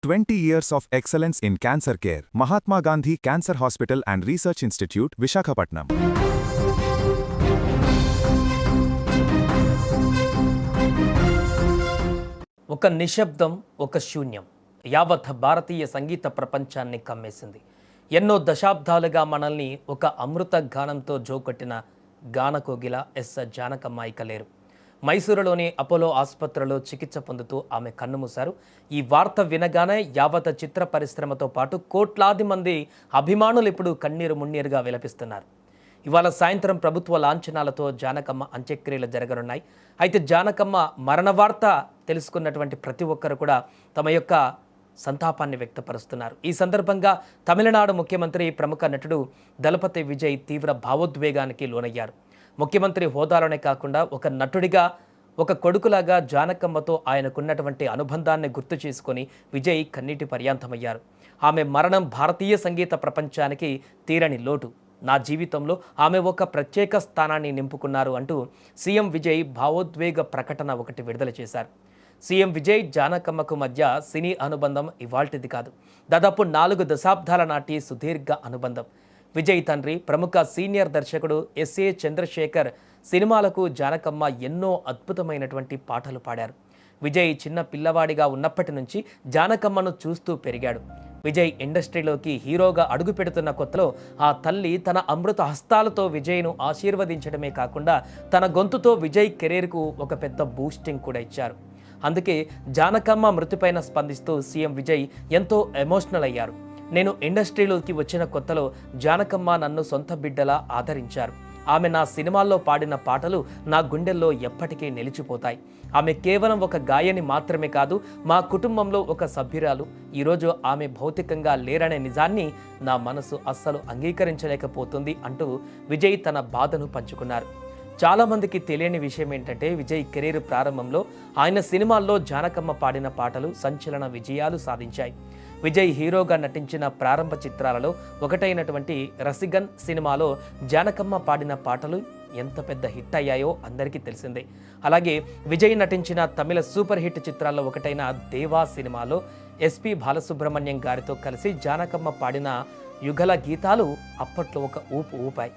20 years of excellence in cancer care. Mahatma Gandhi Cancer Hospital and Research Institute, Visakhapatnam. ఒక నిశ్శబ్దం, ఒక శూన్యం యావత్ భారతీయ సంగీత ప్రపంచాన్ని కమ్మేసింది. ఎన్నో దశాబ్దాలుగా మనల్ని ఒక అమృత గానంతో జోకొట్టిన గానకోగిల ఎస్ జానకమ్మ ఇక లేరు. మైసూరులోని అపోలో ఆసుపత్రిలో చికిత్స పొందుతూ ఆమె కన్నుమూశారు. ఈ వార్త వినగానే యావత్ చిత్ర పరిశ్రమతో పాటు కోట్లాది మంది అభిమానులు ఇప్పుడు కన్నీరు మున్నీరుగా విలపిస్తున్నారు. ఇవాళ సాయంత్రం ప్రభుత్వ లాంఛనాలతో జానకమ్మ అంత్యక్రియలు జరగనున్నాయి. అయితే జానకమ్మ మరణ వార్త తెలుసుకున్నటువంటి ప్రతి ఒక్కరు కూడా తమ యొక్క సంతాపాన్ని వ్యక్తపరుస్తున్నారు. ఈ సందర్భంగా తమిళనాడు ముఖ్యమంత్రి ప్రముఖ నటుడు దళపతి విజయ్ తీవ్ర భావోద్వేగానికి లోనయ్యారు. ముఖ్యమంత్రి హోదాలోనే కాకుండా ఒక నటుడిగా, ఒక కొడుకులాగా జానకమ్మతో ఆయనకున్నటువంటి అనుబంధాన్ని గుర్తు చేసుకొని విజయ్ కన్నీటి పర్యాంతమయ్యారు. ఆమె మరణం భారతీయ సంగీత ప్రపంచానికి తీరని లోటు. నా జీవితంలో ఆమె ఒక ప్రత్యేక స్థానాన్ని నింపుకున్నారు అంటూ సీఎం విజయ్ భావోద్వేగ ప్రకటన ఒకటి విడుదల చేశారు. సీఎం విజయ్ జానకమ్మకు మధ్య సినీ అనుబంధం ఇవాల్టిది కాదు. దాదాపు 4 దశాబ్దాల నాటి సుదీర్ఘ అనుబంధం. విజయ్ తండ్రి ప్రముఖ సీనియర్ దర్శకుడు ఎస్ఏ చంద్రశేఖర్ సినిమాలకు జానకమ్మ ఎన్నో అద్భుతమైనటువంటి పాటలు పాడారు. విజయ్ చిన్న పిల్లవాడిగా ఉన్నప్పటి నుంచి జానకమ్మను చూస్తూ పెరిగాడు. విజయ్ ఇండస్ట్రీలోకి హీరోగా అడుగు పెడుతున్న కొత్తలో ఆ తల్లి తన అమృత హస్తాలతో విజయ్ను ఆశీర్వదించడమే కాకుండా తన గొంతుతో విజయ్ కెరీర్కు ఒక పెద్ద బూస్టింగ్ కూడా ఇచ్చారు. అందుకే జానకమ్మ మృతిపైన స్పందిస్తూ సీఎం విజయ్ ఎంతో ఎమోషనల్ అయ్యారు. నేను ఇండస్ట్రీలోకి వచ్చిన కొత్తలో జానకమ్మ నన్ను సొంత బిడ్డలా ఆదరించారు. ఆమె నా సినిమాల్లో పాడిన పాటలు నా గుండెల్లో ఎప్పటికీ నిలిచిపోతాయి. ఆమె కేవలం ఒక గాయని మాత్రమే కాదు, మా కుటుంబంలో ఒక సభ్యురాలు. ఈరోజు ఆమె భౌతికంగా లేరనే నిజాన్ని నా మనసు అస్సలు అంగీకరించలేకపోతుంది అంటూ విజయ్ తన బాధను పంచుకున్నారు. చాలామందికి తెలియని విషయం ఏంటంటే విజయ్ కెరీర్ ప్రారంభంలో ఆయన సినిమాల్లో జానకమ్మ పాడిన పాటలు సంచలన విజయాలు సాధించాయి. విజయ్ హీరోగా నటించిన ప్రారంభ చిత్రాలలో ఒకటైనటువంటి రసిగన్ సినిమాలో జానకమ్మ పాడిన పాటలు ఎంత పెద్ద హిట్ అయ్యాయో అందరికీ తెలిసిందే. అలాగే విజయ్ నటించిన తమిళ సూపర్ హిట్ చిత్రాల్లో ఒకటైన దేవా సినిమాలో ఎస్పి బాలసుబ్రహ్మణ్యం గారితో కలిసి జానకమ్మ పాడిన యుగల గీతాలు అప్పట్లో ఒక ఊపాయి.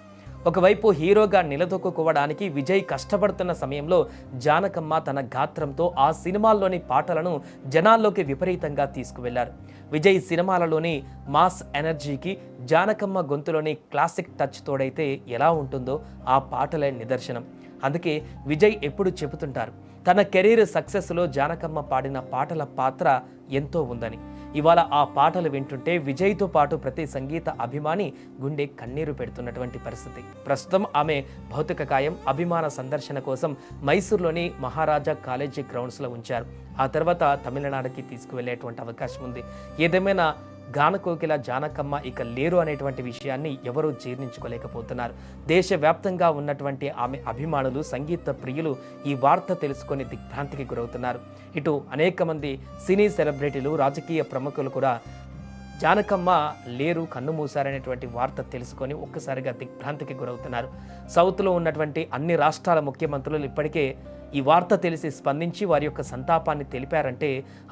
ఒకవైపు హీరోగా నిలదొక్కుకోవడానికి విజయ్ కష్టపడుతున్న సమయంలో జానకమ్మ తన గాత్రంతో ఆ సినిమాల్లోని పాటలను జనాల్లోకి విపరీతంగా తీసుకువెళ్లారు. విజయ్ సినిమాలలోని మాస్ ఎనర్జీకి జానకమ్మ గొంతులోని క్లాసిక్ టచ్ తోడైతే ఎలా ఉంటుందో ఆ పాటలే నిదర్శనం. అందుకే విజయ్ ఎప్పుడు చెబుతుంటారు తన కెరీర్ సక్సెస్లో జానకమ్మ పాడిన పాటల పాత్ర ఎంతో ఉందని. ఇవాళ ఆ పాటలు వింటుంటే విజయ్తో పాటు ప్రతి సంగీత అభిమాని గుండె కన్నీరు పెడుతున్నటువంటి పరిస్థితి. ప్రస్తుతం ఆమె భౌతిక కాయం అభిమాన సందర్శన కోసం మైసూర్లోని మహారాజా కాలేజీ గ్రౌండ్స్లో ఉంచారు. ఆ తర్వాత తమిళనాడుకి తీసుకువెళ్లేటువంటి అవకాశం ఉంది. ఏదేమైనా గానకోకిల జానకమ్మ ఇక లేరు అనేటువంటి విషయాన్ని ఎవరూ జీర్ణించుకోలేకపోతున్నారు. దేశవ్యాప్తంగా ఉన్నటువంటి ఆమె అభిమానులు, సంగీత ప్రియులు ఈ వార్త తెలుసుకొని దిగ్భ్రాంతికి గురవుతున్నారు. ఇటు అనేక మంది సినీ సెలబ్రిటీలు, రాజకీయ ప్రముఖులు కూడా జానకమ్మ లేరు, కన్ను మూసారనేటువంటి వార్త తెలుసుకొని ఒక్కసారిగా దిగ్భ్రాంతికి గురవుతున్నారు. సౌత్లో ఉన్నటువంటి అన్ని రాష్ట్రాల ముఖ్యమంత్రులు ఇప్పటికే ఈ వార్త తెలిసి స్పందించి వారి యొక్క సంతాపాన్ని తెలిపారంటే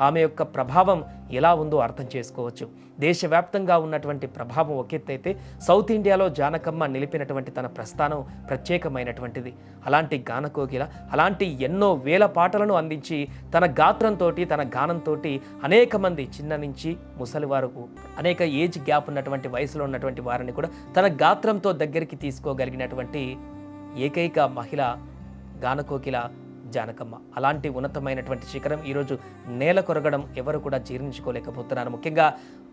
ఆమె యొక్క ప్రభావం ఎలా ఉందో అర్థం చేసుకోవచ్చు. దేశవ్యాప్తంగా ఉన్నటువంటి ప్రభావం ఒకెత్తైతే సౌత్ ఇండియాలో జానకమ్మ నిలిపినటువంటి తన ప్రస్థానం ప్రత్యేకమైనటువంటిది. అలాంటి గానకోకిల అలాంటి ఎన్నో వేల పాటలను అందించి తన గాత్రంతో, తన గానంతో అనేక మంది చిన్న నుంచి ముసలి వరకు అనేక ఏజ్ గ్యాప్ ఉన్నటువంటి వయసులో ఉన్నటువంటి వారిని కూడా తన గాత్రంతో దగ్గరికి తీసుకోగలిగినటువంటి ఏకైక మహిళ గానకోకిల జానకమ్మ. అలాంటి ఉన్నతమైనటువంటి శిఖరం ఈరోజు నేల కొరగడం ఎవరు కూడా జీర్ణించుకోలేకపోతున్నారు. ముఖ్యంగా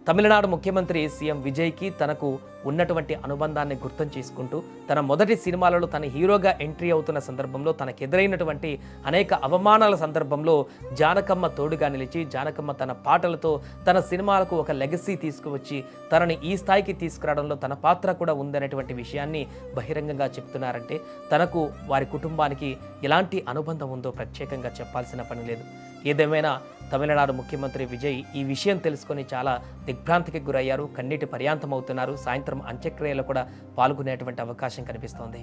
తమిళనాడు ముఖ్యమంత్రి సీఎం విజయ్కి తనకు ఉన్నటువంటి అనుబంధాన్ని గుర్తం చేసుకుంటూ తన మొదటి సినిమాలలో తన హీరోగా ఎంట్రీ అవుతున్న సందర్భంలో తనకెదురైనటువంటి అనేక అవమానాల సందర్భంలో జానకమ్మ తోడుగా నిలిచి జానకమ్మ తన పాటలతో తన సినిమాలకు ఒక లెగసీ తీసుకువచ్చి తనని ఈ స్థాయికి తీసుకురావడంలో తన పాత్ర కూడా ఉందనేటువంటి విషయాన్ని బహిరంగంగా చెప్తున్నారంటే తనకు, వారి కుటుంబానికి ఎలాంటి అనుబంధం ఉందో ప్రత్యేకంగా చెప్పాల్సిన పని లేదు. ఏదేమైనా తమిళనాడు ముఖ్యమంత్రి విజయ్ ఈ విషయం తెలుసుకొని చాలా దిగ్భ్రాంతికి గురయ్యారు, కన్నీటి పర్యాంతమవుతున్నారు. సాయంత్రం అంత్యక్రియలో కూడా పాల్గొనేటువంటి అవకాశం కనిపిస్తోంది.